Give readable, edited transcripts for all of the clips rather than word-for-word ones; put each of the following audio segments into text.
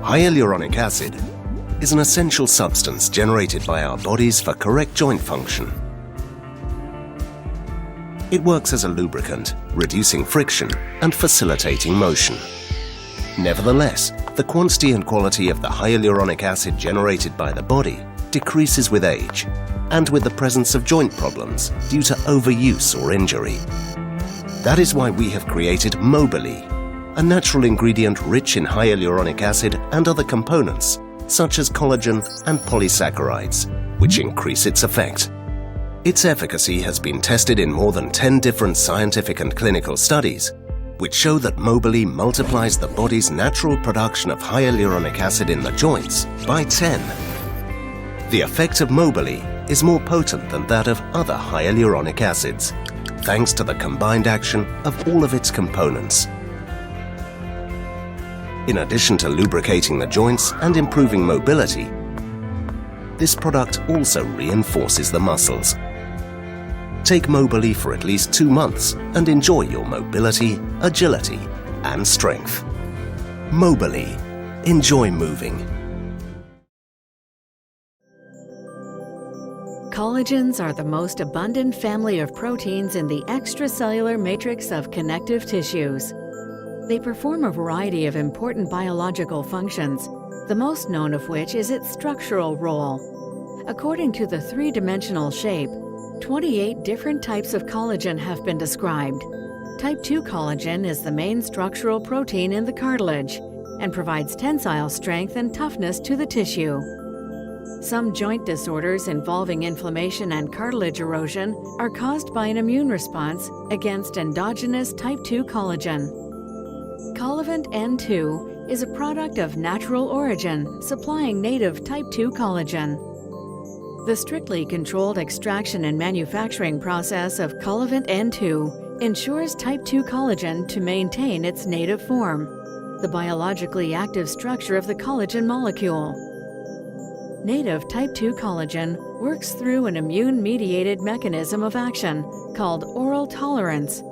Hyaluronic acid is an essential substance generated by our bodies for correct joint function. It works as a lubricant, reducing friction and facilitating motion. Nevertheless, the quantity and quality of the hyaluronic acid generated by the body decreases with age and with the presence of joint problems due to overuse or injury. That is why we have created Mobily, a natural ingredient rich in hyaluronic acid and other components such as collagen and polysaccharides, which increase its effect. Its efficacy has been tested in more than 10 different scientific and clinical studies, which show that Mobily multiplies the body's natural production of hyaluronic acid in the joints by 10. The effect of Mobily is more potent than that of other hyaluronic acids, thanks to the combined action of all of its components. In addition to lubricating the joints and improving mobility, this product also reinforces the muscles. Take Mobily for at least 2 months and enjoy your mobility, agility, and strength. Mobily. Enjoy moving. Collagens are the most abundant family of proteins in the extracellular matrix of connective tissues. They perform a variety of important biological functions, the most known of which is its structural role. According to the three-dimensional shape, 28 different types of collagen have been described. Type 2 collagen is the main structural protein in the cartilage and provides tensile strength and toughness to the tissue. Some joint disorders involving inflammation and cartilage erosion are caused by an immune response against endogenous type 2 collagen. Colavant N2 is a product of natural origin, supplying native type 2 collagen. The strictly controlled extraction and manufacturing process of Colavant N2 ensures type 2 collagen to maintain its native form, the biologically active structure of the collagen molecule. Native type 2 collagen works through an immune-mediated mechanism of action called oral tolerance.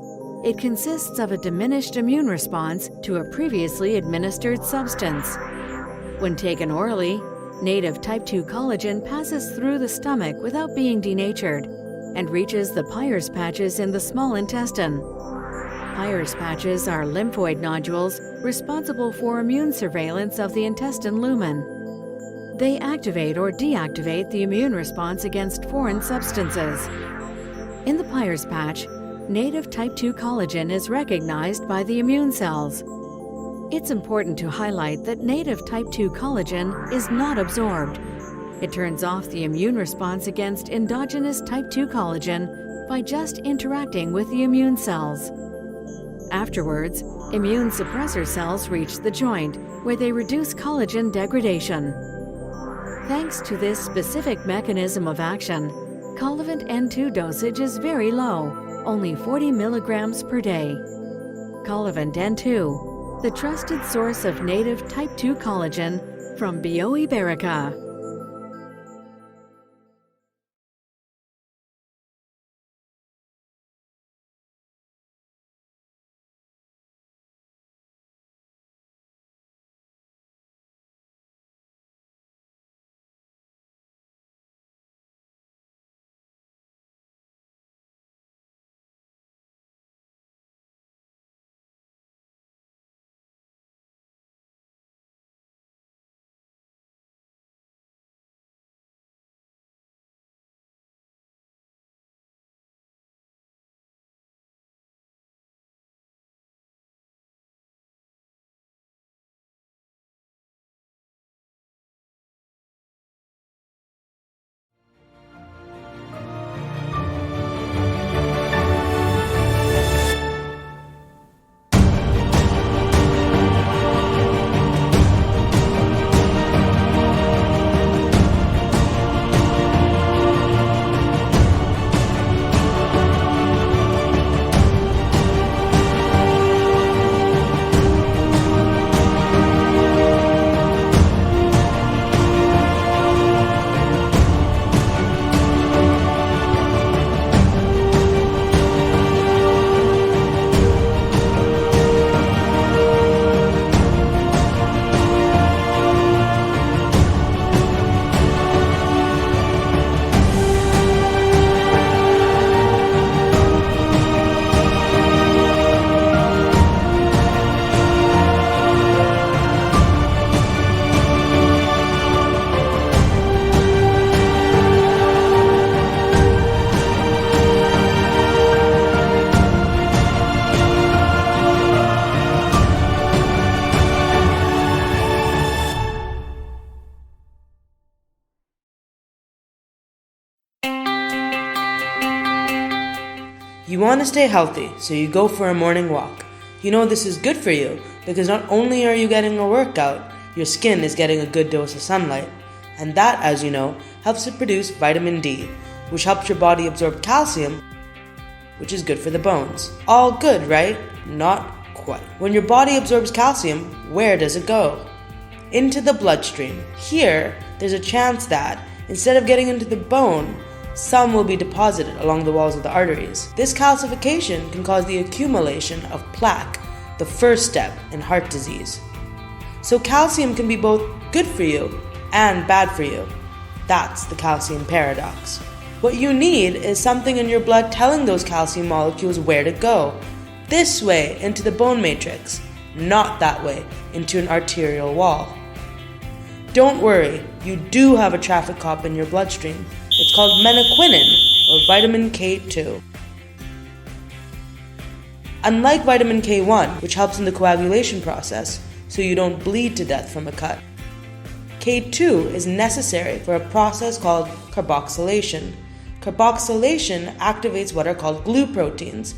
It consists of a diminished immune response to a previously administered substance. When taken orally, native type 2 collagen passes through the stomach without being denatured and reaches the Peyer's patches in the small intestine. Peyer's patches are lymphoid nodules responsible for immune surveillance of the intestine lumen. They activate or deactivate the immune response against foreign substances. In the Peyer's patch, native type 2 collagen is recognized by the immune cells. It's important to highlight that native type 2 collagen is not absorbed. It turns off the immune response against endogenous type 2 collagen by just interacting with the immune cells. Afterwards, immune suppressor cells reach the joint, where they reduce collagen degradation. Thanks to this specific mechanism of action, Colavant N2 dosage is very low, only 40 milligrams per day. Colavant N2, the trusted source of native type 2 collagen from Bio Iberica. You want to stay healthy, so you go for a morning walk. You know this is good for you because not only are you getting a workout, your skin is getting a good dose of sunlight. And that, as you know, helps it produce vitamin D, which helps your body absorb calcium, which is good for the bones. All good, right? Not quite. When your body absorbs calcium, where does it go? Into the bloodstream. Here, there's a chance that, instead of getting into the bone, some will be deposited along the walls of the arteries. This calcification can cause the accumulation of plaque, the first step in heart disease. So calcium can be both good for you and bad for you. That's the calcium paradox. What you need is something in your blood telling those calcium molecules where to go. This way into the bone matrix, not that way into an arterial wall. Don't worry, you do have a traffic cop in your bloodstream. It's called menaquinin, or vitamin K2. Unlike vitamin K1, which helps in the coagulation process, so you don't bleed to death from a cut, K2 is necessary for a process called carboxylation. Carboxylation activates what are called glue proteins.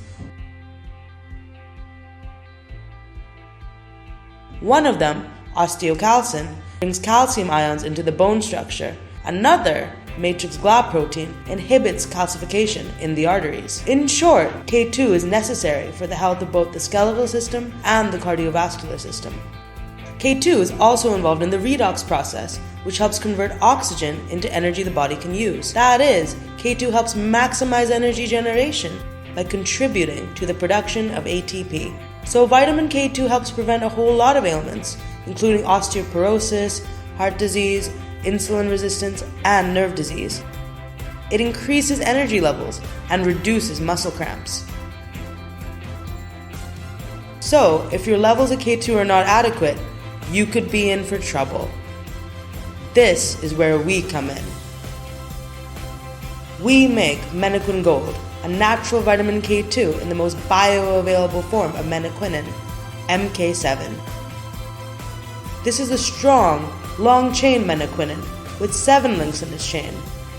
One of them, osteocalcin, brings calcium ions into the bone structure. Another, matrix GLA protein, inhibits calcification in the arteries. In short, K2 is necessary for the health of both the skeletal system and the cardiovascular system. K2 is also involved in the redox process, which helps convert oxygen into energy the body can use. That is, K2 helps maximize energy generation by contributing to the production of ATP. So vitamin K2 helps prevent a whole lot of ailments, including osteoporosis, heart disease, insulin resistance, and nerve disease. It increases energy levels and reduces muscle cramps. So, if your levels of K2 are not adequate, you could be in for trouble. This is where we come in. We make Menaquin Gold, a natural vitamin K2 in the most bioavailable form of menaquinin, MK7. This is a strong, long-chain menaquinin with 7 links in its chain,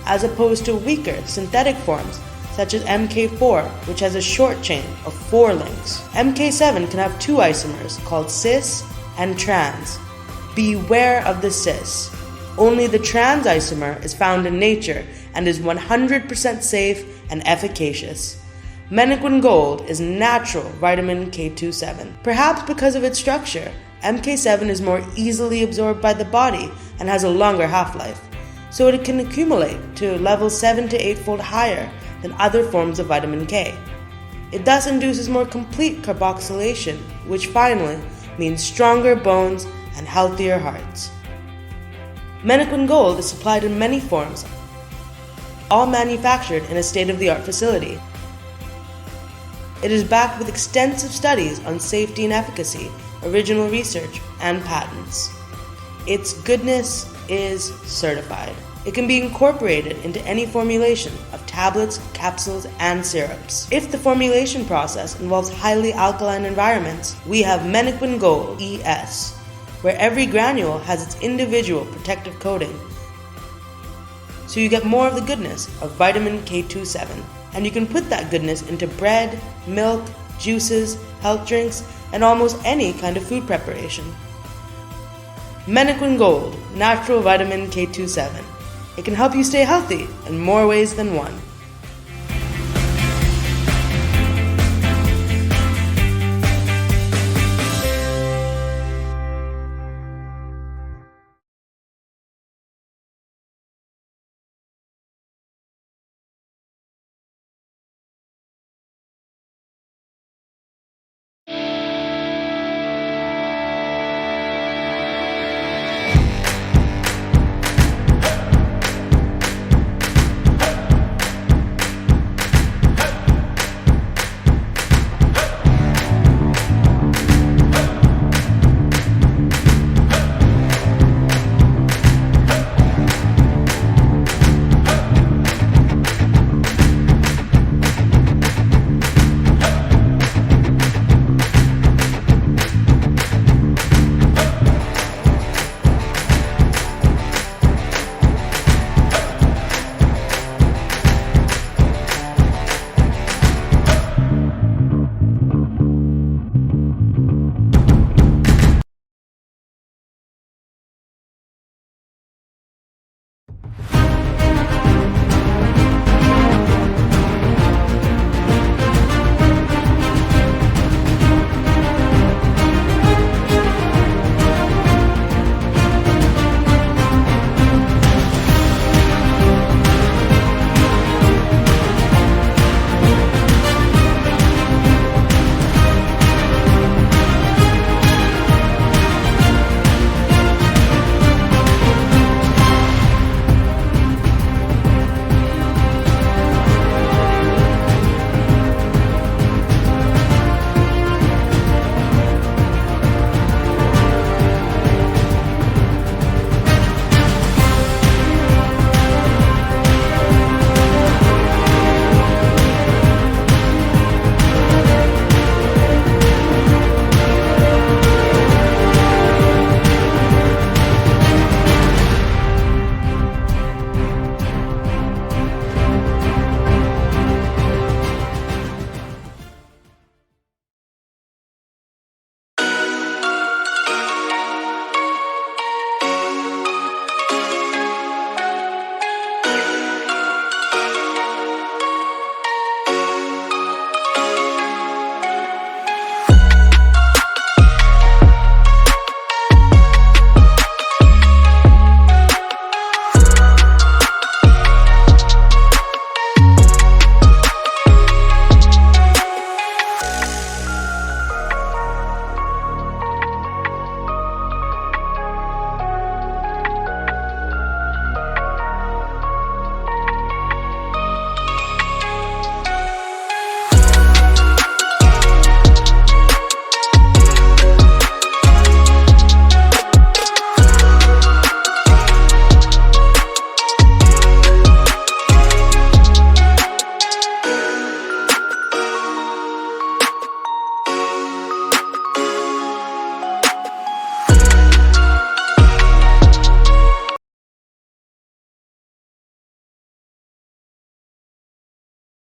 as opposed to weaker synthetic forms such as MK4, which has a short chain of 4 links. MK7 can have 2 isomers called cis and trans. Beware of the cis. Only the trans isomer is found in nature and is 100% safe and efficacious. Menaquin Gold is natural vitamin K27. Perhaps because of its structure, MK7 is more easily absorbed by the body and has a longer half-life, so it can accumulate to levels 7 to 8-fold higher than other forms of vitamin K. It thus induces more complete carboxylation, which finally means stronger bones and healthier hearts. Menaquin Gold is supplied in many forms, all manufactured in a state-of-the-art facility. It is backed with extensive studies on safety and efficacy, original research, and patents. Its goodness is certified. It can be incorporated into any formulation of tablets, capsules, and syrups. If the formulation process involves highly alkaline environments, we have Menaquin Gold ES, where every granule has its individual protective coating, so you get more of the goodness of vitamin K27. And you can put that goodness into bread, milk, juices, health drinks, and almost any kind of food preparation. Menaquin Gold, natural vitamin K27. It can help you stay healthy in more ways than one.